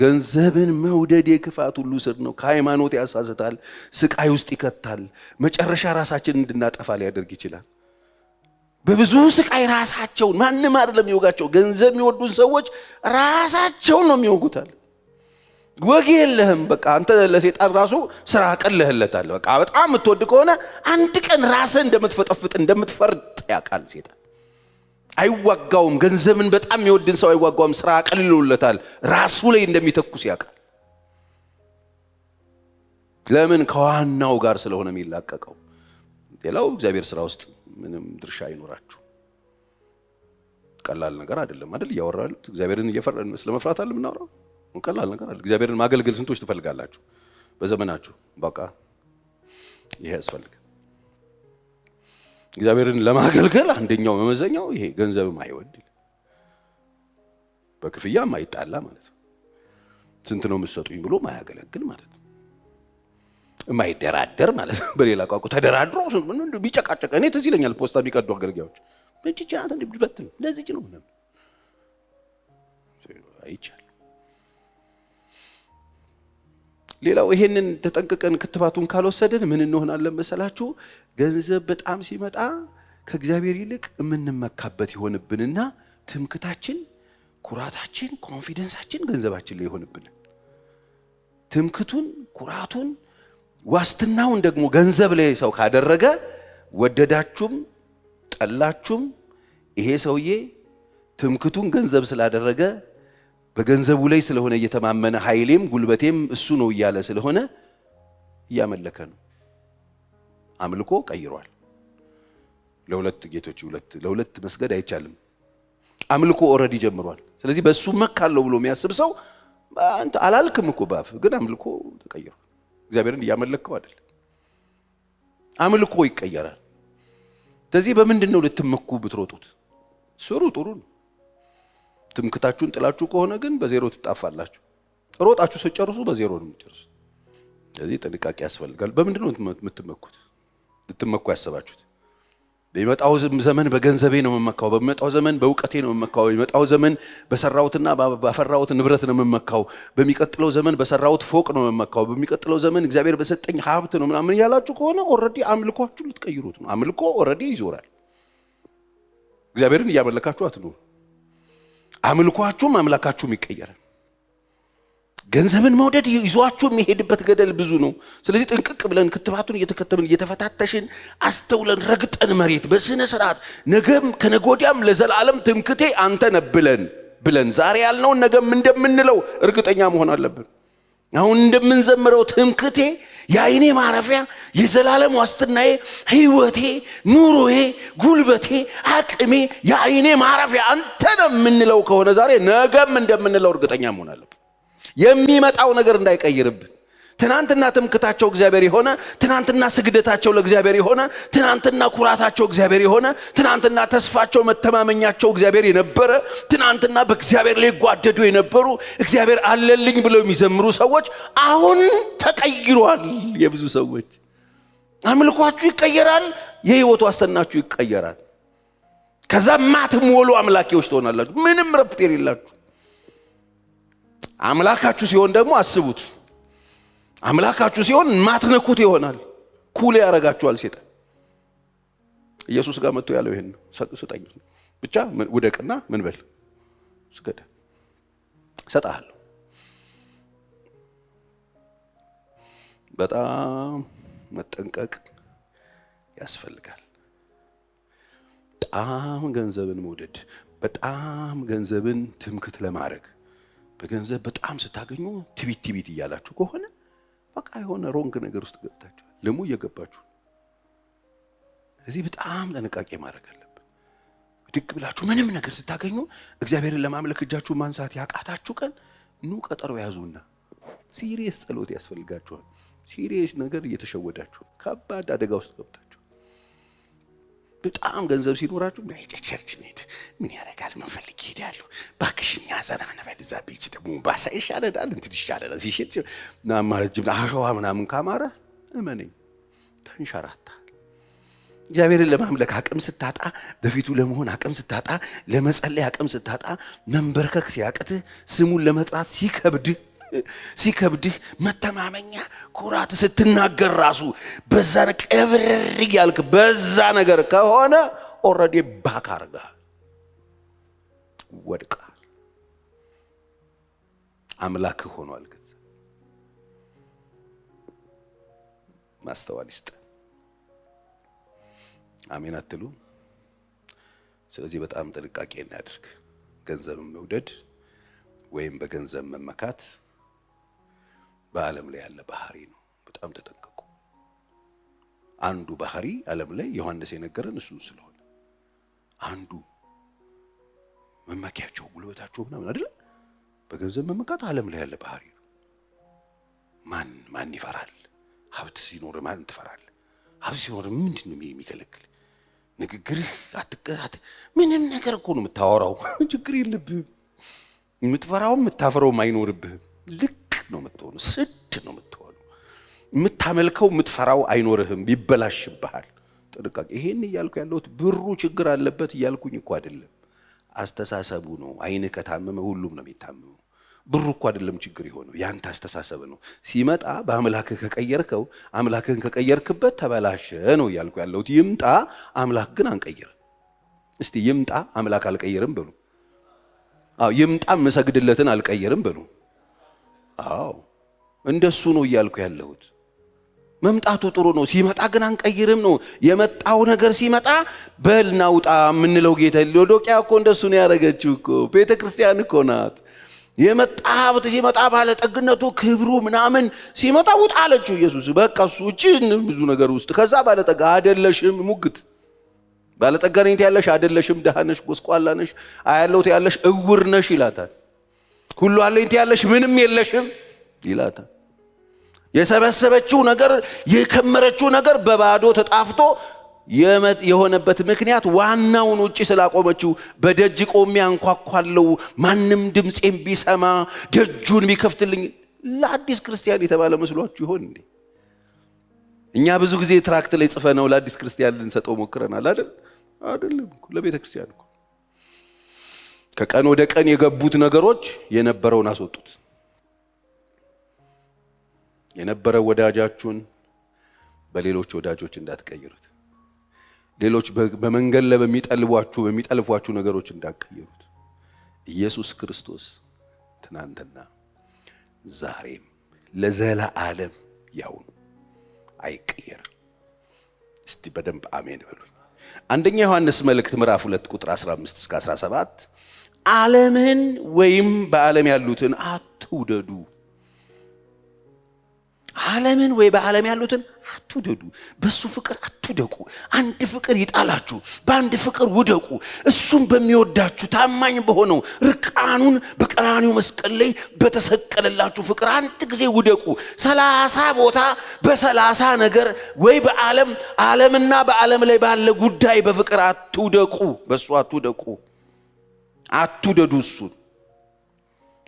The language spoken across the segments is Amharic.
ገንዘብን መውደድ የክፋት ሁሉ ስር ነው። ከሃይማኖት ያሳስታል፣ ስቃይ ውስጥ ይከታል፣ መጨረሻ ራሳችንን እንድናጠፋ ሊያደርግ ይችላል። በብዙ ስቃይ ራሳቸውን ማንም አይደለም የሚወጋቸው። ገንዘብ የሚወዱን ሰዎች ራሳቸውን ነው የሚወጉታል። ወግ የለህም በቃ አንተ ለሰይጣን ራሱ ስራ ቀለህለታል። በቃ በጣም የምትወድ ከሆነ አንድ ቀን ራስህ እንደምትፈጠፍጥ እንደምትፈርጥ ያውቃል ሰይጣን። አይዋጋውም። ገንዘብን በጣም የሚወድን ሰው አይዋጋውም። ስራ ቀልሎለታል። ራሱ ላይ እንደሚተኩስ ያውቃል። ለምን? ከዋናው ጋር ስለሆነ የሚላቀቀው። ሌላው እግዚአብሔር ስራ ውስጥ ምንም ድርሻ አይኖራችሁ። ቀላል ነገር አይደለም አይደል? ያወራል እግዚአብሔርን እየፈራን ስለመፍራት አይደል የምናወራው? ቀላል ነገር አይደል? እግዚአብሔርን ማገልገል ስንቶች ትፈልጋላችሁ በዘመናችሁ? በቃ ይሄ ያስፈልጋል። እግዚአብሔርን ለማገልገል አንደኛው መመዘኛው ይሄ ገንዘብም አይወድ በክፍያ ማይጣላ ማለት ነው። ስንት ነው የምትሰጡኝ ብሎ ማያገለግል ማለት ነው። የማይደራደር ማለት ነው። በሌላ ቋንቋ ተደራድሮ ምን ቢጨቃጨቅ እኔ ትዝ ይለኛል ፖስታ የሚቀዱ አገልጋዮች በእጅቻት እንደብድበት ነው እንደዚህ ነው ምንም አይቻል። ሌላው ይሄንን ተጠንቅቀን ክትባቱን ካልወሰደን ምን እንሆናለን መሰላችሁ? ገንዘብ በጣም ሲመጣ ከእግዚአብሔር ይልቅ የምንመካበት ይሆንብንና ትምክታችን፣ ኩራታችን፣ ኮንፊደንሳችን ገንዘባችን ላይ ይሆንብናል። ትምክቱን፣ ኩራቱን፣ ዋስትናውን ደግሞ ገንዘብ ላይ ሰው ካደረገ ወደዳችሁም ጠላችሁም ይሄ ሰውዬ ትምክቱን ገንዘብ ስላደረገ በገንዘቡ ላይ ስለሆነ እየተማመነ ኃይሌም ጉልበቴም እሱ ነው እያለ ስለሆነ እያመለከ ነው። አምልኮ ቀይሯል። ለሁለት ጌቶች ለሁለት መስገድ አይቻልም። አምልኮ ኦሬዲ ጀምሯል። ስለዚህ በሱ መካለው ብሎ የሚያስብ ሰው አንተ አላልክም እኮ ባፍ ግን አምልኮ ተቀይሯል። እግዚአብሔርን እያመለከው አይደል? አምልኮ ይቀየራል። ስለዚህ በምንድነው ልትመኩ ብትሮጡት? ስሩ፣ ጥሩ ነው። ትምክታችሁን ጥላችሁ ከሆነ ግን በዜሮ ትጣፋላችሁ። ሮጣችሁ ሲጨርሱ በዜሮ ነው የምትጨርሱት። ስለዚህ ጥንቃቄ ያስፈልጋል። በምንድነው የምትመኩት? ልትመኩ ያሰባችሁት? በሚመጣው ዘመን በገንዘቤ ነው የምመካው፣ በሚመጣው ዘመን በእውቀቴ ነው የምመካው፣ በሚመጣው ዘመን በሰራውትና ባፈራውት ንብረት ነው የምመካው፣ በሚቀጥለው ዘመን በሰራውት ፎቅ ነው የምመካው፣ በሚቀጥለው ዘመን እግዚአብሔር በሰጠኝ ሀብት ነው ምናምን ያላችሁ ከሆነ ኦሬዲ አምልኮአችሁ ልትቀይሩት ነው። አምልኮ ኦሬዲ ይዞራል። እግዚአብሔርን እያመለካችሁ አትኖሩ። አምልኮአችሁም አምላካችሁም ይቀየራል። ገንዘብን መውደድ ይዟችሁ የሚሄድበት ገደል ብዙ ነው። ስለዚህ ጥንቅቅ ብለን ክትባቱን እየተከተልን እየተፈታተሽን አስተውለን ረግጠን መሬት በስነ ስርዓት ነገም ከነጎዲያም ለዘላለም ትምክቴ አንተ ነህ ብለን ዛሬ ያልነውን ነገም እንደምንለው እርግጠኛ መሆን አለብን። አሁን እንደምንዘምረው ትምክቴ የአይኔ ማረፊያ የዘላለም ዋስትናዬ ህይወቴ ኑሮዬ ጉልበቴ አቅሜ የአይኔ ማረፊያ አንተ ነህ የምንለው ከሆነ ዛሬ ነገም እንደምንለው እርግጠኛ መሆን አለብን። የሚመጣው ነገር እንዳይቀይርብን። ትናንትና ትምክታቸው እግዚአብሔር የሆነ ትናንትና ስግደታቸው ለእግዚአብሔር የሆነ ትናንትና ኩራታቸው እግዚአብሔር የሆነ ትናንትና ተስፋቸው መተማመኛቸው እግዚአብሔር የነበረ ትናንትና በእግዚአብሔር ላይ ጓደዱ የነበሩ እግዚአብሔር አለልኝ ብለው የሚዘምሩ ሰዎች አሁን ተቀይሯል። የብዙ ሰዎች አምልኳችሁ ይቀየራል። የህይወት ዋስትናችሁ ይቀየራል። ከዛ ማትሞሉ አምላኪዎች ትሆናላችሁ። ምንም ረፍት የሌላችሁ አምላካችሁ ሲሆን ደግሞ አስቡት። አምላካችሁ ሲሆን ማትነኩት ይሆናል። ኩል ያረጋችኋል ሰይጣን። ኢየሱስ ጋር መጥቶ ያለው ይሄን ስጠኝ ብቻ ውደቅና ምን በል ስገድ ሰጣለሁ። በጣም መጠንቀቅ ያስፈልጋል። በጣም ገንዘብን መውደድ፣ በጣም ገንዘብን ትምክት ለማድረግ በገንዘብ በጣም ስታገኙ ትቢት እያላችሁ ከሆነ በቃ የሆነ ሮንግ ነገር ውስጥ ገብታችኋል። ለሙ እየገባችሁ እዚህ በጣም ጥንቃቄ ማድረግ አለብን። ድግ ብላችሁ ምንም ነገር ስታገኙ እግዚአብሔርን ለማምለክ እጃችሁ ማንሳት ያቃታችሁ ቀን ኑ ቀጠሮ ያዙና ሲሪየስ ጸሎት ያስፈልጋችኋል። ሲሪየስ ነገር እየተሸወዳችሁ ከባድ አደጋ ውስጥ ገብታችሁ በጣም ገንዘብ ሲኖራችሁ ቸርች ሄድ ምን ያደርጋል መንፈልግ ይሄዳሉ ባክሽኛ ዘና ነበር እዛ ቢች ደግሞ ባሳ ይሻላል እንትን ይሻላል ሲሽት ማማረጅም አህዋ ምናምን ካማረ እመነኝ ተንሸራታል። እግዚአብሔርን ለማምለክ አቅም ስታጣ፣ በፊቱ ለመሆን አቅም ስታጣ፣ ለመጸለይ አቅም ስታጣ፣ መንበርከክ ሲያቅት፣ ስሙን ለመጥራት ሲከብድ ሲከብድህ መተማመኛ ኩራት ስትናገር ራሱ በዛ ቀብረር ያልክ በዛ ነገር ከሆነ ኦሬዲ ባክ አርጋል ወድቃል። አምላክ ሆኗል። ገንዘብ ማስተዋል ይስጥ። አሜን አትሉ? ስለዚህ በጣም ጥንቃቄ እናድርግ። ገንዘብን መውደድ ወይም በገንዘብ መመካት በዓለም ላይ ያለ ባህሪ ነው። በጣም ተጠንቀቁ። አንዱ ባህሪ ዓለም ላይ ዮሐንስ የነገረን እሱ ስለሆነ አንዱ መመኪያቸው ጉልበታቸው ምናምን አይደለ? በገንዘብ መመካት ዓለም ላይ ያለ ባህሪ ነው። ማን ይፈራል? ሀብት ሲኖር ማን ትፈራል? ሀብት ሲኖር ምንድነው የሚከለክል? ንግግርህ አትቀራት ምንም ነገር እኮ ነው የምታወራው። ችግር የለብህም። የምትፈራው የምታፈራው አይኖርብህም። ልክ ነው የምትሆነው። ስድ ነው የምትሆነው። የምታመልከው የምትፈራው አይኖርህም። ይበላሽብሃል። ጥንቃቄ። ይሄን እያልኩ ያለሁት ብሩ ችግር አለበት እያልኩኝ እኮ አይደለም። አስተሳሰቡ ነው። አይን ከታመመ ሁሉም ነው የሚታመመው። ብሩ እኮ አይደለም ችግር የሆነው፣ ያንተ አስተሳሰብ ነው። ሲመጣ በአምላክህ ከቀየርከው፣ አምላክህን ከቀየርክበት ተበላሸ ነው እያልኩ ያለሁት። ይምጣ አምላክ ግን አንቀይር። እስቲ ይምጣ አምላክ አልቀየርም በሉ። አዎ ይምጣ መሰግድለትን አልቀየርም በሉ። አዎ እንደሱ ነው እያልኩ ያለሁት። መምጣቱ ጥሩ ነው። ሲመጣ ግን አንቀይርም ነው። የመጣው ነገር ሲመጣ በልናውጣ ምንለው ጌታ ሎዶቅያ እኮ እንደሱ ነው ያረጋችው እኮ። ቤተክርስቲያን እኮ ናት። የመጣ ሀብት ሲመጣ ባለጠግነቱ ክብሩ ምናምን ሲመጣ ውጣ አለችው ኢየሱስ። በቃ እሱ እጪ ብዙ ነገር ውስጥ ከዛ ባለጠጋ አይደለሽም ሙግት ባለጠጋ ነኝ ያለሽ አይደለሽም፣ ደሃ ነሽ፣ ጎስቋላ ነሽ፣ አያለውት ያለሽ እውር ነሽ ይላታል። ሁሉ አለኝ ያለሽ ምንም የለሽም ይላታል። የሰበሰበችው ነገር የከመረችው ነገር በባዶ ተጣፍቶ የሆነበት ምክንያት ዋናውን ውጪ ስላቆመችው በደጅ ቆሜ አንኳኳለው ማንም ድምጼን ቢሰማ ደጁን ቢከፍትልኝ። ለአዲስ ክርስቲያን የተባለ መስሏችሁ ይሆን እንዴ? እኛ ብዙ ጊዜ ትራክት ላይ ጽፈነው ለአዲስ ክርስቲያን ልንሰጠው ሞክረናል አይደል? አይደለም እኮ ለቤተ ክርስቲያን እኮ። ከቀን ወደ ቀን የገቡት ነገሮች የነበረውን አስወጡት። የነበረው ወዳጃችሁን በሌሎች ወዳጆች እንዳትቀይሩት። ሌሎች በመንገድ ላይ በሚጠልፏችሁ ነገሮች እንዳትቀይሩት። ኢየሱስ ክርስቶስ ትናንትና ዛሬም ለዘላለም ያው ነው፣ አይቀየርም። እስቲ በደንብ አሜን በሉኝ። አንደኛ ዮሐንስ መልእክት ምዕራፍ 2 ቁጥር 15 እስከ 17 ዓለምን ወይም በዓለም ያሉትን አትውደዱ። ዓለምን ወይ በዓለም ያሉትን አትውደዱ፣ በሱ ፍቅር አትውደቁ። አንድ ፍቅር ይጣላችሁ፣ በአንድ ፍቅር ውደቁ። እሱም በሚወዳችሁ ታማኝ በሆነው ርቃኑን በቀራንዮ መስቀል ላይ በተሰቀለላችሁ ፍቅር አንድ ጊዜ ውደቁ። 30 ቦታ በ30 ነገር ወይ ዓለምና በዓለም ላይ ባለ ጉዳይ በፍቅር አትውደቁ፣ በሱ አትውደቁ፣ አትውደዱ እሱን።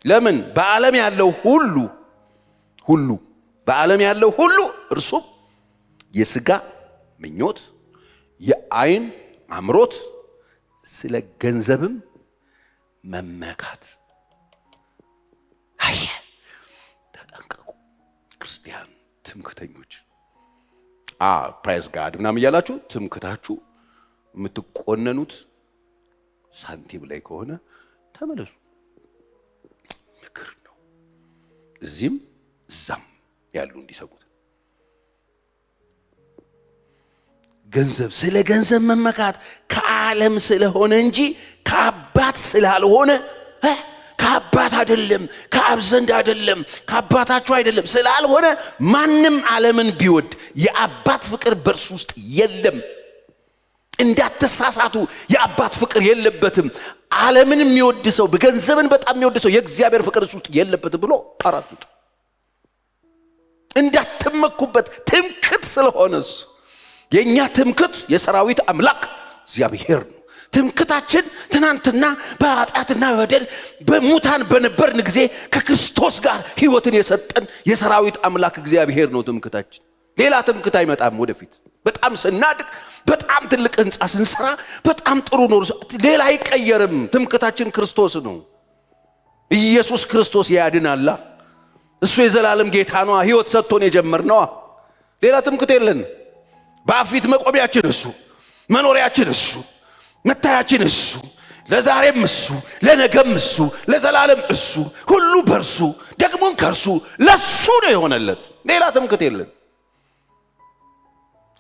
ለምን? በዓለም ያለው ሁሉ በዓለም ያለው ሁሉ እርሱም የሥጋ ምኞት፣ የዓይን አምሮት፣ ስለ ገንዘብም መመካት። አየ ተጠንቀቁ ክርስቲያን ትምክተኞች። ፕራይስ ጋድ ምናምን እያላችሁ ትምክታችሁ የምትቆነኑት ሳንቲም ላይ ከሆነ ተመለሱ። ምክር ነው። እዚህም እዛም ያሉ እንዲሰሙት። ስለ ገንዘብ መመካት ከዓለም ስለሆነ እንጂ ከአባት ስላልሆነ፣ ከአባት አይደለም፣ ከአብ ዘንድ አይደለም፣ ከአባታችሁ አይደለም ስላልሆነ ማንም ዓለምን ቢወድ የአባት ፍቅር በእርሱ ውስጥ የለም። እንዳትሳሳቱ፣ የአባት ፍቅር የለበትም። ዓለምን የሚወድ ሰው፣ በገንዘብን በጣም የሚወድ ሰው የእግዚአብሔር ፍቅር እሱ ውስጥ የለበትም ብሎ አራቱት። እንዳትመኩበት ትምክት ስለሆነ እሱ። የኛ ትምክት የሰራዊት አምላክ እግዚአብሔር ነው። ትምክታችን ትናንትና በኃጢአትና በበደል በሙታን በነበርን ጊዜ ከክርስቶስ ጋር ሕይወትን የሰጠን የሰራዊት አምላክ እግዚአብሔር ነው ትምክታችን። ሌላ ትምክት አይመጣም ወደፊት። በጣም ስናድግ፣ በጣም ትልቅ ህንጻ ስንሰራ፣ በጣም ጥሩ ነው፣ ሌላ አይቀየርም። ትምክታችን ክርስቶስ ነው። ኢየሱስ ክርስቶስ ያድናል። እሱ የዘላለም ጌታ ነው። ሕይወት ሰጥቶን የጀመርነው ሌላ ትምክህት የለን። በአፊት መቆሚያችን እሱ፣ መኖሪያችን እሱ፣ መታያችን እሱ፣ ለዛሬም እሱ፣ ለነገም እሱ፣ ለዘላለም እሱ፣ ሁሉ በርሱ ደግሞን ከርሱ ለሱ ነው የሆነለት። ሌላ ትምክህት የለን።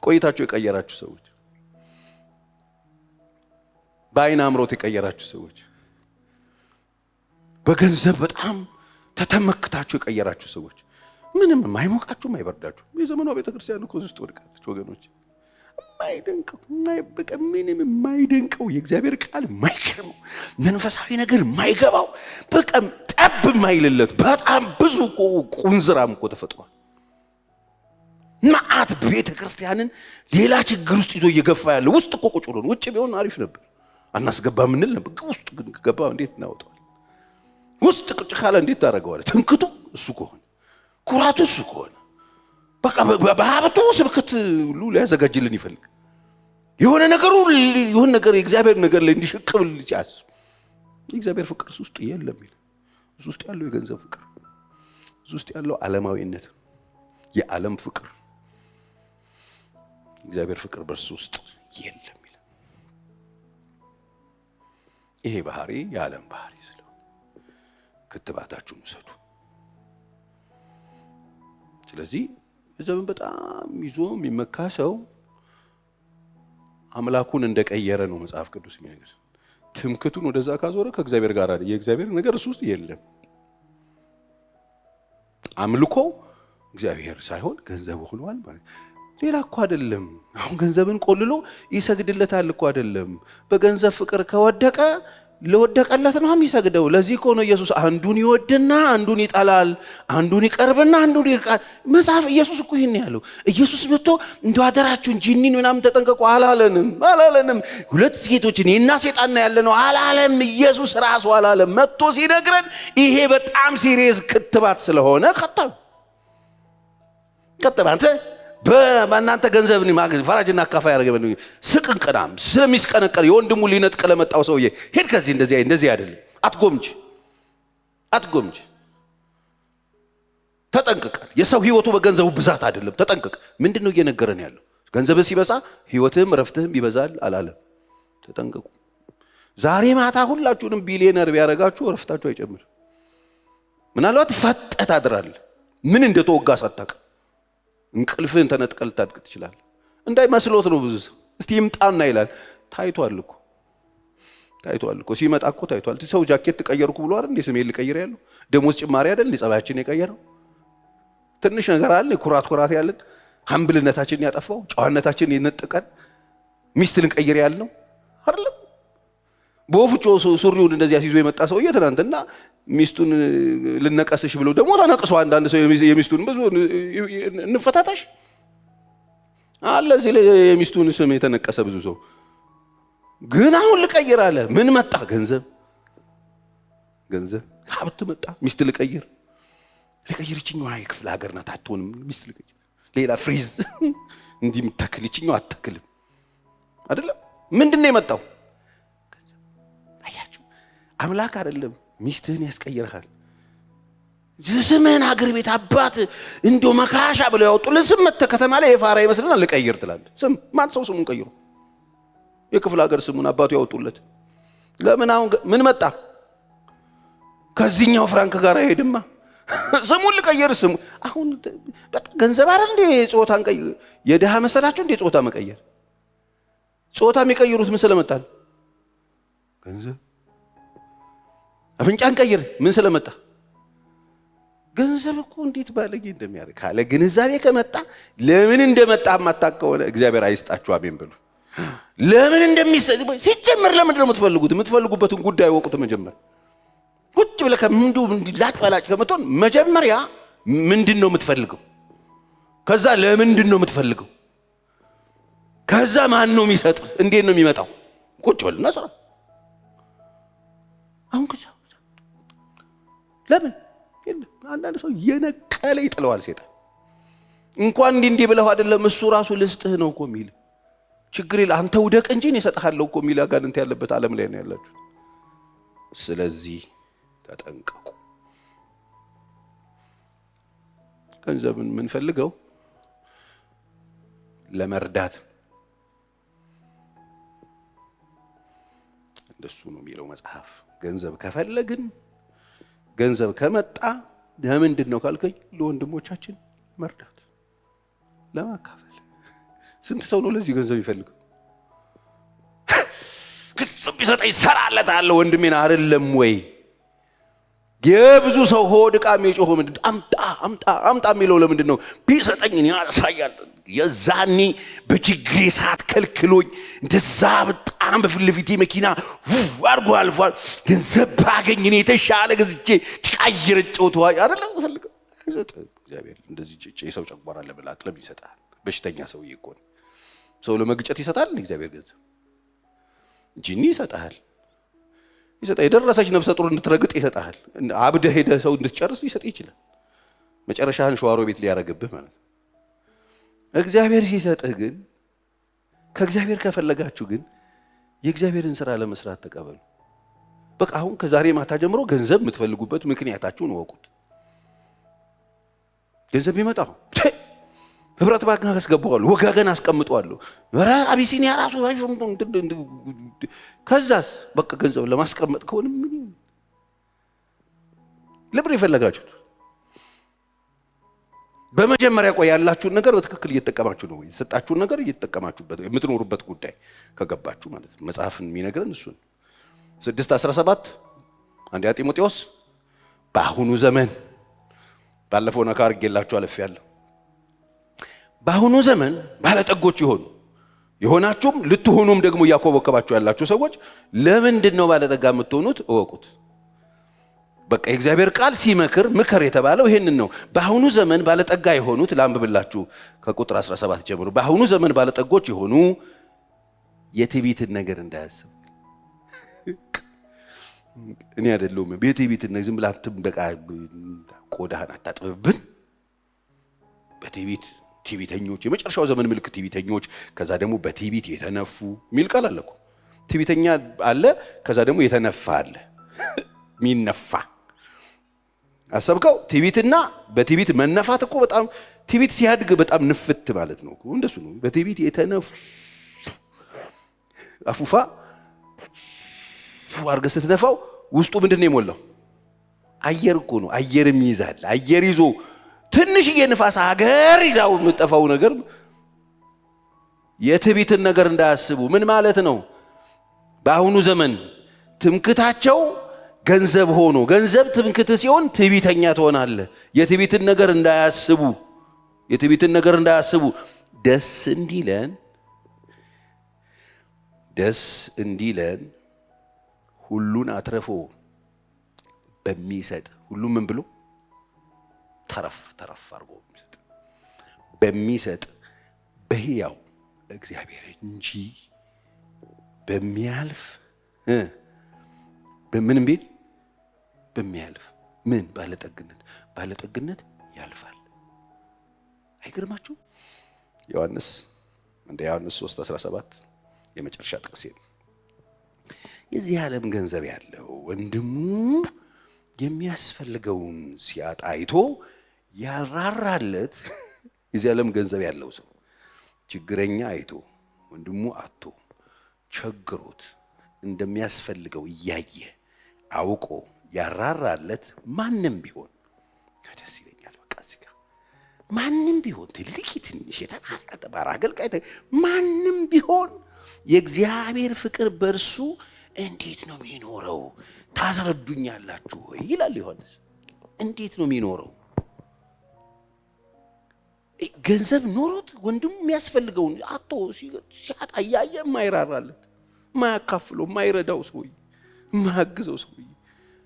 ቆይታችሁ የቀየራችሁ ሰዎች፣ በአይን አምሮት የቀየራችሁ ሰዎች፣ በገንዘብ በጣም ተተመክታችሁ የቀየራችሁ ሰዎች፣ ምንም የማይሞቃችሁ የማይበርዳችሁ የዘመኗ ቤተክርስቲያን እኮ ውስጥ ወድቃለች ወገኖች። የማይደንቀው ምንም የማይደንቀው የእግዚአብሔር ቃል የማይገርመው መንፈሳዊ ነገር የማይገባው በቃ ጠብ የማይልለት በጣም ብዙ ቁንዝራም እኮ ተፈጥሯል። ማአት ቤተክርስቲያንን ሌላ ችግር ውስጥ ይዞ እየገፋ ያለ ውስጥ እኮ ቁጭ ብሎ ውጭ ቢሆን አሪፍ ነበር፣ አናስገባ ምንል ነበር። ውስጥ ግን ገባ እንዴት እናወጣዋል? ውስጥ ቁጭ ካለ እንዴት ታደርገዋለህ? ትምክቱ እሱ ከሆነ ኩራቱ እሱ ከሆነ በቃ በሀብቱ ስብከት ሁሉ ሊያዘጋጅልን ይፈልግ የሆነ ነገር የእግዚአብሔር ነገር ላይ እንዲሽቅብል ሲያስብ የእግዚአብሔር ፍቅር እሱ ውስጥ የለም ይል። እሱ ውስጥ ያለው የገንዘብ ፍቅር፣ እሱ ውስጥ ያለው ዓለማዊነት፣ የዓለም ፍቅር፣ እግዚአብሔር ፍቅር በእርሱ ውስጥ የለም ይል። ይሄ ባህሪ የዓለም ባህሪ ስለሆነ ክትባታችሁን ውሰዱ። ስለዚህ ዘመን በጣም ይዞ የሚመካ ሰው አምላኩን እንደቀየረ ነው መጽሐፍ ቅዱስ የሚነግር። ትምክቱን ወደዛ ካዞረ ከእግዚአብሔር ጋር አይደል፣ የእግዚአብሔር ነገር እሱ ውስጥ የለም። አምልኮ እግዚአብሔር ሳይሆን ገንዘብ ሆኗል ማለት ሌላ እኮ አይደለም። አሁን ገንዘብን ቆልሎ ይሰግድለታል እኮ አይደለም። በገንዘብ ፍቅር ከወደቀ ለወደቀለት ነው የሚሰግደው። ለዚህ እኮ ነው ኢየሱስ አንዱን ይወድና አንዱን ይጠላል፣ አንዱን ይቀርብና አንዱን ይርቃል። መጽሐፍ ኢየሱስ እኮ ይሄን ያለው። ኢየሱስ መጥቶ እንደው አደራችሁን ጂኒን ምናምን ተጠንቀቁ አላለንም። ሁለት ሴቶችን የና ሰይጣን ያለ ነው አላለም። ኢየሱስ ራሱ አላለም። መጥቶ ሲነግረን ይሄ በጣም ሲሪየስ ክትባት ስለሆነ ከተባንተ በእናንተ ገንዘብን ፈራጅና አካፋይ ያደረገ ስቅንቅናም ስለሚስቀነቀር የወንድሙ ሊነጥቅ ለመጣው ሰውዬ ሄድ ከዚህ እንደዚህ አይደለም። አትጎምጅ ተጠንቅቀል። የሰው ህይወቱ በገንዘቡ ብዛት አይደለም። ተጠንቅቅ። ምንድነው እየነገረን ያለው? ገንዘብ ሲበዛ ህይወትህም ረፍትህም ይበዛል አላለም? ተጠንቅቁ። ዛሬ ማታ ሁላችሁንም ቢሊየነር ቢያረጋችሁ ረፍታችሁ አይጨምር። ምናልባት ፈጠት አድራል ምን እንደተወጋ ሳታውቅ እንቅልፍህን ተነጥቀል ታድቅ ትችላለህ። እንዳይመስሎት ነው ብዙ ሰው እስቲ ይምጣና ይላል። ታይቷል እኮ ሲመጣ እኮ ታይቷል። ሰው ጃኬት ተቀየርኩ ብሎ አይደል እንዴ ስሜን ልቀይር ያለው? ደሞዝ ጭማሪ አይደል እንዴ ጸባያችን የቀየረው? ትንሽ ነገር አለ ኩራት ያለን ሀምብልነታችንን ያጠፋው ጨዋነታችንን የነጠቀን ሚስት ልንቀይር ያልነው አይደለም። በወፍጮ ሱሪውን እንደዚህ አስይዞ የመጣ ሰውዬ ትናንትና ሚስቱን ልነቀስሽ ብሎ ደግሞ ተነቅሶ አንዳንድ ሰው የሚስቱን ብዙ እንፈታታሽ አለ። እዚህ ላይ የሚስቱን ስም የተነቀሰ ብዙ ሰው ግን አሁን ልቀይር አለ። ምን መጣ? ገንዘብ ሀብት መጣ። ሚስት ልቀይር ይችኛዋ የክፍለ ሀገር ናት አትሆንም። ሚስት ልቀይር ሌላ ፍሪዝ እንዲህ የምታክል ይችኛዋ አትክልም አይደለም። ምንድነው የመጣው? አያችሁ አምላክ አይደለም ሚስትህን ያስቀይርሃል። ስምህን ሀገር ቤት አባት እንዶ መካሻ ብለው ያወጡልን ስም መጥተህ ከተማ ላይ የፋራ ይመስልና ልቀይር ትላለህ። ስም ማን ሰው ስሙን ቀይሮ የክፍለ ሀገር ስሙን አባቱ ያወጡለት ለምን? አሁን ምን መጣ? ከዚህኛው ፍራንክ ጋር አይሄድማ። ስሙን ልቀይር ስሙ አሁን ገንዘብ አይደል እንዴ? ጾታን ቀይር የደሃ መሰላችሁ እንዴ? ጾታ መቀየር ጾታ የሚቀይሩት ምን ስለመጣ? ገንዘብ። አፍንጫን ቀይር ምን ስለመጣ? ገንዘብ እኮ እንዴት ባለጌ እንደሚያደርግ ካለ ግንዛቤ ከመጣ ለምን እንደመጣ ማታውቀው እግዚአብሔር አይስጣችሁ አሜን ብሉ። ለምን እንደሚሰጥ ሲጀምር ለምን ነው የምትፈልጉበትን ጉዳይ ወቁት። መጀመር ቁጭ ብለህ ከምንዱ ላጭ ባላጭ ከመቶን መጀመሪያ ምንድነው የምትፈልገው? ከዛ ለምንድን ነው የምትፈልገው? ከዛ ማን ነው የሚሰጥ? እንዴት ነው የሚመጣው? ቁጭ በልና ስራ። አሁን ከዛ ለምን አንዳንድ ሰው የነቀለ ይጥለዋል ሴጣን። እንኳን እንዲህ ብለው አይደለም እሱ ራሱ ልስጥህ ነው እኮ የሚል ችግር የለ አንተ ውደቅ እንጂ እኔ እሰጥሃለሁ እኮ የሚል አጋንንት ያለበት ዓለም ላይ ነው ያላችሁ። ስለዚህ ተጠንቀቁ። ገንዘብን ምን ፈልገው ለመርዳት እንደሱ ነው የሚለው መጽሐፍ። ገንዘብ ከፈለግን ገንዘብ ከመጣ ለምንድን ነው ካልከኝ ለወንድሞቻችን መርዳት ለማካፈል። ስንት ሰው ነው ለዚህ ገንዘብ ይፈልገው? ገንዘብ ቢሰጠኝ ሰራለታለሁ ወንድሜን አይደለም ወይ? የብዙ ሰው ሆድ ዕቃ የሚጮኸው ምንድን አምጣ አምጣ አምጣ የሚለው ለምንድን ነው? ቢሰጠኝ እኔ ያሳያል። የዛኔ በችግሬ ሰዓት ከልክሎኝ እንደዛ በጣም በፊት ለፊቴ መኪና አድርጎ አልፏል። ገንዘብ ባገኝ እኔ የተሻለ ገዝቼ ጭቃ እየረጨው ተዋይ አይደለም ፈልገው አይሰጥም። እግዚአብሔር እንደዚህ የሰው ጨጓራ ለመላጥ ለምን ይሰጣል? በሽተኛ ሰውዬ እኮ ነው። ሰው ለመግጨት ይሰጣል እግዚአብሔር ገንዘብ። ጂኒ ይሰጣል ይሰጣል። የደረሰች ነፍሰ ጡር እንድትረግጥ ይሰጣል። አብደ ሄደ ሰው እንድትጨርስ ይሰጥ ይችላል። መጨረሻህን ሸዋሮ ቤት ሊያረግብህ ማለት ነው። እግዚአብሔር ሲሰጥህ ግን ከእግዚአብሔር ከፈለጋችሁ ግን የእግዚአብሔርን ሥራ ለመስራት ተቀበሉ። በቃ አሁን ከዛሬ ማታ ጀምሮ ገንዘብ የምትፈልጉበት ምክንያታችሁን ወቁት። ገንዘብ ይመጣው ህብረት ባንክ አስገባዋለሁ፣ ወጋገን አስቀምጠዋለሁ፣ ወራ አቢሲኒያ ራሱ ከዛስ በቃ ገንዘብ ለማስቀመጥ ከሆነ ምን ለምን ይፈልጋችሁት? በመጀመሪያ ቆይ ያላችሁን ነገር በትክክል እየተጠቀማችሁ ነው ወይ? የሰጣችሁን ነገር እየተጠቀማችሁበት የምትኖሩበት ጉዳይ ከገባችሁ ማለት ነው። መጽሐፍን የሚነግረን እሱን 6:17 አንደኛ ጢሞቴዎስ በአሁኑ ዘመን ባለፈው ነካ አድርጌላችሁ አልፌያለሁ። በአሁኑ ዘመን ባለጠጎች የሆናችሁም ልትሆኑም ደግሞ እያኮበከባችሁ ያላችሁ ሰዎች ለምንድን ነው ባለጠጋ የምትሆኑት? እወቁት። በቃ የእግዚአብሔር ቃል ሲመክር ምከር የተባለው ይሄንን ነው። በአሁኑ ዘመን ባለጠጋ የሆኑት ላንብብላችሁ ከቁጥር 17 ጀምሮ። በአሁኑ ዘመን ባለጠጎች የሆኑ የትዕቢትን ነገር እንዳያስቡ። እኔ አይደለሁም የትዕቢትን ነገር ዝም ብላችሁ በቃ ቆዳህን አታጥብብን። በትዕቢት ትዕቢተኞች፣ የመጨረሻው ዘመን ምልክት ትዕቢተኞች፣ ከዛ ደግሞ በትዕቢት የተነፉ የሚል ቃል አለ እኮ። ትዕቢተኛ አለ፣ ከዛ ደግሞ የተነፋ አለ። ሚነፋ አሰብከው? ትዕቢትና በትዕቢት መነፋት እኮ በጣም ትዕቢት ሲያድግ በጣም ንፍት ማለት ነው። እንደሱ ነው። በትዕቢት የተነፉ አፉፋ አርገ ስትነፋው ውስጡ ምንድነው የሞላው? አየር እኮ ነው። አየርም ይይዛል። አየር ይዞ ትንሽዬ ንፋስ ሀገር ይዛው የምጠፋው ነገር የትዕቢትን ነገር እንዳያስቡ። ምን ማለት ነው? በአሁኑ ዘመን ትምክታቸው ገንዘብ ሆኖ ገንዘብ ትምክት ሲሆን ትዕቢተኛ ትሆናለህ። የትዕቢትን ነገር እንዳያስቡ የትዕቢትን ነገር እንዳያስቡ ደስ እንዲለን ሁሉን አትረፎ በሚሰጥ ሁሉ ምን ብሎ ተረፍ አድርጎ በሚሰጥ በሕያው እግዚአብሔር እንጂ በሚያልፍ በምንም ቢል በሚያልፍ ምን ባለጠግነት ያልፋል። አይገርማችሁ? ዮሐንስ 3:17 የመጨረሻ ጥቅስ ነው። የዚህ ዓለም ገንዘብ ያለው ወንድሙ የሚያስፈልገውን ሲያጣ አይቶ ያራራለት። የዚህ ዓለም ገንዘብ ያለው ሰው ችግረኛ አይቶ ወንድሙ አጥቶ ቸግሮት እንደሚያስፈልገው እያየ አውቆ ያራራለት ማንም ቢሆን ደስ ይለኛል። በቃ እዚህ ጋር ማንም ቢሆን ትልቅ ትንሽ የተናቀጠ ባራ አገልጋይ ማንም ቢሆን የእግዚአብሔር ፍቅር በእርሱ እንዴት ነው የሚኖረው ታስረዱኛላችሁ ወይ ይላል ዮሐንስ። እንዴት ነው የሚኖረው? ገንዘብ ኖሮት ወንድሙ የሚያስፈልገውን አጥቶ ሲያጣ እያየ የማይራራለት የማያካፍለው የማይረዳው ሰውዬ የማያግዘው ሰውዬ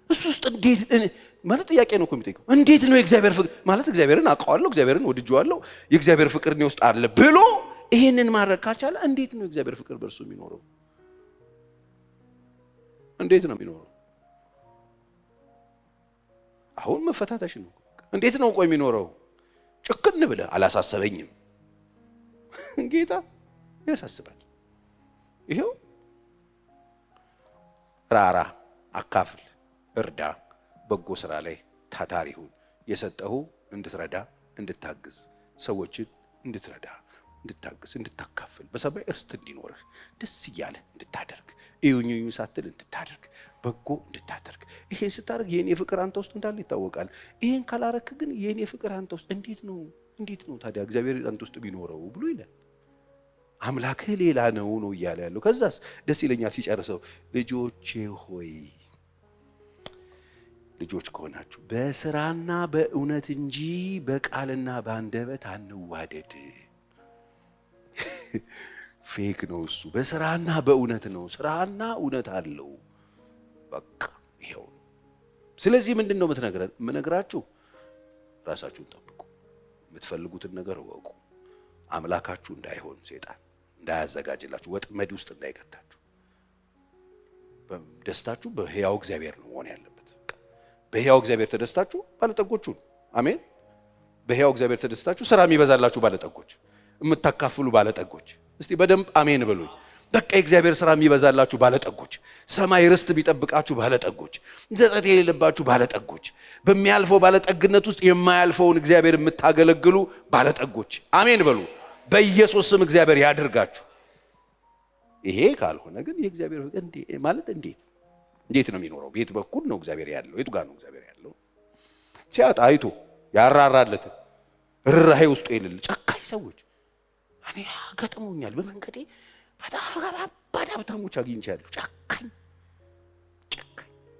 እሱ ውስጥ እንዴት ማለት ጥያቄ ነው እኮ የሚጠይቀው። እንዴት ነው የእግዚአብሔር ፍቅር ማለት እግዚአብሔርን አውቀዋለሁ እግዚአብሔርን ወድጄዋለሁ የእግዚአብሔር ፍቅር እኔ ውስጥ አለ ብሎ ይሄንን ማድረግ ካቻለ እንዴት ነው የእግዚአብሔር ፍቅር በእርሱ የሚኖረው? እንዴት ነው የሚኖረው? አሁን መፈታተሽ ነው። እንዴት ነው ቆይ የሚኖረው? ጭክን ብለህ አላሳሰበኝም። ጌታ ያሳስባል። ይሄው ራራ፣ አካፍል፣ እርዳ፣ በጎ ስራ ላይ ታታሪ ሁን፣ የሰጠሁ እንድትረዳ እንድታግዝ፣ ሰዎችን እንድትረዳ፣ እንድታግዝ፣ እንድታካፍል፣ በሰማይ ርስት እንዲኖርህ ደስ እያለ እንድታደርግ፣ እዩኝኙ ሳትል እንድታደርግ፣ በጎ እንድታደርግ። ይሄን ስታደርግ የኔ ፍቅር አንተ ውስጥ እንዳለ ይታወቃል። ይሄን ካላረክ ግን የኔ ፍቅር አንተ ውስጥ እንዴት ነው ታዲያ እግዚአብሔር አንተ ውስጥ ቢኖረው ብሎ ይላል። አምላክህ ሌላ ነው እያለ ያለው። ከዛስ ደስ ይለኛል ሲጨርሰው፣ ልጆቼ ሆይ ልጆች ከሆናችሁ በስራና በእውነት እንጂ በቃልና በአንደበት አንዋደድ። ፌክ ነው እሱ። በስራና በእውነት ነው። ስራና እውነት አለው። በቃ ይሄው። ስለዚህ ምንድን ነው የምነግራችሁ? ራሳችሁን ጠብቁ። የምትፈልጉትን ነገር ወቁ። አምላካችሁ እንዳይሆን ሰይጣን እንዳያዘጋጅላችሁ፣ ወጥመድ ውስጥ እንዳይከታችሁ። ደስታችሁ በሕያው እግዚአብሔር ነው መሆን ያለበት። በሕያው እግዚአብሔር ተደስታችሁ ባለጠጎች ሁኑ። አሜን። በሕያው እግዚአብሔር ተደስታችሁ ስራ የሚበዛላችሁ ባለጠጎች፣ የምታካፍሉ ባለጠጎች። እስቲ በደንብ አሜን በሉኝ። በቃ የእግዚአብሔር ስራ የሚበዛላችሁ ባለጠጎች፣ ሰማይ ርስት ቢጠብቃችሁ ባለጠጎች፣ ዘጸት የሌለባችሁ ባለጠጎች፣ በሚያልፈው ባለጠግነት ውስጥ የማያልፈውን እግዚአብሔር የምታገለግሉ ባለጠጎች። አሜን በሉ። በኢየሱስ ስም እግዚአብሔር ያድርጋችሁ። ይሄ ካልሆነ ግን የእግዚአብሔር ማለት እንዴት ነው የሚኖረው? ቤት በኩል ነው እግዚአብሔር ያለው? የቱ ጋር ነው እግዚአብሔር ያለው? ሲያጣ አይቶ ያራራለት ርህራሄ ውስጡ የሌለ ጨካኝ ሰዎች እኔ ገጥሞኛል በመንገዴ። በጣም ከባድ ሀብታሞች አግኝቻለሁ። ጨካኝ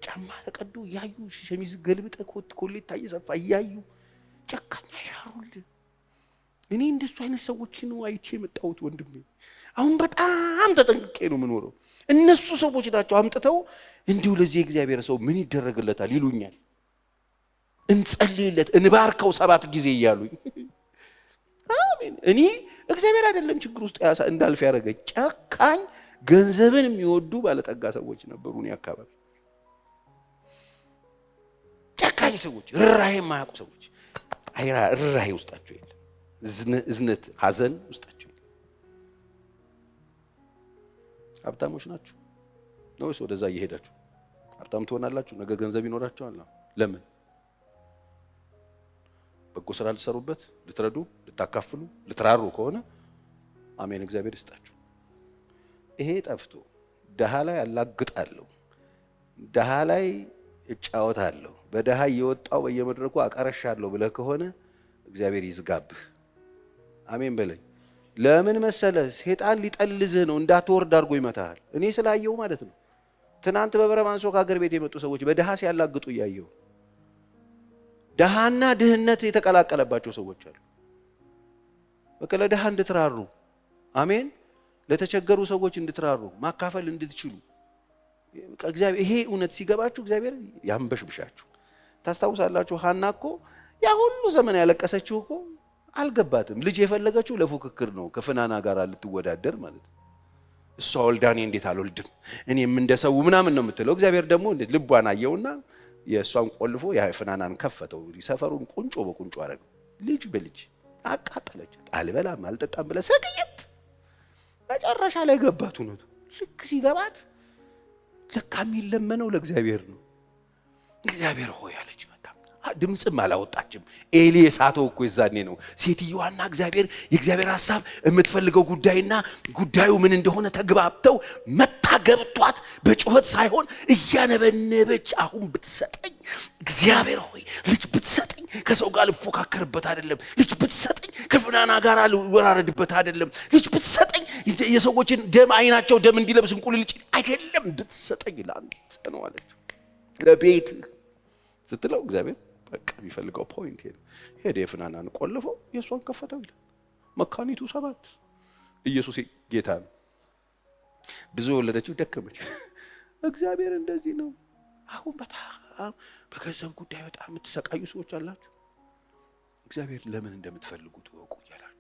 ጫማ ተቀዶ እያዩ፣ ሸሚዝ ገልብጠ ኮሌታ እየሰፋ እያዩ ጨካኝ አይራሩልህ። እኔ እንደሱ አይነት ሰዎች ነው አይቼ የመጣሁት ወንድሜ። አሁን በጣም ተጠንቅቄ ነው የምኖረው። እነሱ ሰዎች ናቸው አምጥተው እንዲሁ ለዚህ እግዚአብሔር ሰው ምን ይደረግለታል ይሉኛል። እንጸልይለት እንባርከው 7 ጊዜ እያሉኝ። አሜን። እኔ እግዚአብሔር አይደለም ችግር ውስጥ እንዳልፍ ያደረገኝ፣ ጨካኝ ገንዘብን የሚወዱ ባለጠጋ ሰዎች ነበሩ እኔ አካባቢ። ጨካኝ ሰዎች፣ ርህራሄ የማያውቁ ሰዎች። ርህራሄ ውስጣቸው የለም። እዝነት፣ ሐዘን ውስጣቸው የለም። ሀብታሞች ናችሁ ነው ወይስ ወደዛ እየሄዳችሁ ሀብታም ትሆናላችሁ? ነገ ገንዘብ ይኖራችኋል። ለምን? በጎ ስራ ልትሰሩበት፣ ልትረዱ፣ ልታካፍሉ፣ ልትራሩ ከሆነ አሜን፣ እግዚአብሔር ይስጣችሁ። ይሄ ጠፍቶ ደሃ ላይ አላግጣለሁ፣ ደሃ ላይ እጫወታለሁ፣ በደሃ እየወጣው በየመድረኩ አቀረሻለሁ ብለህ ከሆነ እግዚአብሔር ይዝጋብህ። አሜን በለኝ። ለምን መሰለ? ሰይጣን ሊጠልዝህ ነው፣ እንዳትወርድ አድርጎ ይመታሃል። እኔ ስላየው ማለት ነው። ትናንት በበረማንሶ ከሀገር ቤት የመጡ ሰዎች በደሃ ሲያላግጡ እያየው፣ ደሃና ድህነት የተቀላቀለባቸው ሰዎች አሉ። በቃ ለደሃ እንድትራሩ፣ አሜን፣ ለተቸገሩ ሰዎች እንድትራሩ፣ ማካፈል እንድትችሉ እግዚአብሔር። ይሄ እውነት ሲገባችሁ እግዚአብሔር ያንበሽብሻችሁ። ታስታውሳላችሁ ሐና እኮ ያ ሁሉ ዘመን ያለቀሰችው እኮ አልገባትም። ልጅ የፈለገችው ለፉክክር ነው፣ ከፍናና ጋር ልትወዳደር ማለት ነው። እሷ ወልዳኔ እንዴት አልወልድም እኔም እንደሰው ምናምን ነው የምትለው። እግዚአብሔር ደግሞ ልቧን አየውና የእሷን ቆልፎ የፍናናን ከፈተው፣ ሰፈሩን ቁንጮ በቁንጮ አደረገው። ልጅ በልጅ አቃጠለች። አልበላም አልጠጣም ብለ ሰግየት። መጨረሻ ላይ ገባት እውነቱ። ልክ ሲገባት ለካ የሚለመነው ለእግዚአብሔር ነው። እግዚአብሔር ሆይ አለች። ድምጽም አላወጣችም። ኤሊ የሳተው እኮ የዛኔ ነው። ሴትዮዋና እግዚአብሔር የእግዚአብሔር ሐሳብ የምትፈልገው ጉዳይና ጉዳዩ ምን እንደሆነ ተግባብተው መታ ገብቷት በጩኸት ሳይሆን እያነበነበች አሁን ብትሰጠኝ እግዚአብሔር ሆይ ልጅ ብትሰጠኝ ከሰው ጋር ልፎካከርበት አይደለም፣ ልጅ ብትሰጠኝ ከፍናና ጋር ልወራረድበት አይደለም፣ ልጅ ብትሰጠኝ የሰዎችን ደም አይናቸው ደም እንዲለብስ እንቁልልጭ አይደለም፣ ብትሰጠኝ ላንተ ነው አለች። ለቤት ስትለው እግዚአብሔር በቃ የሚፈልገው ፖይንት ሄደ። የፍናናን ቆልፈው የእሷን ከፈተው ይላል። መካኒቱ 7 ኢየሱስ ጌታ ነው። ብዙ የወለደችው ደከመች። እግዚአብሔር እንደዚህ ነው። አሁን በጣም በገንዘብ ጉዳይ በጣም የምትሰቃዩ ሰዎች አላችሁ። እግዚአብሔር ለምን እንደምትፈልጉት ወቁ እያላችሁ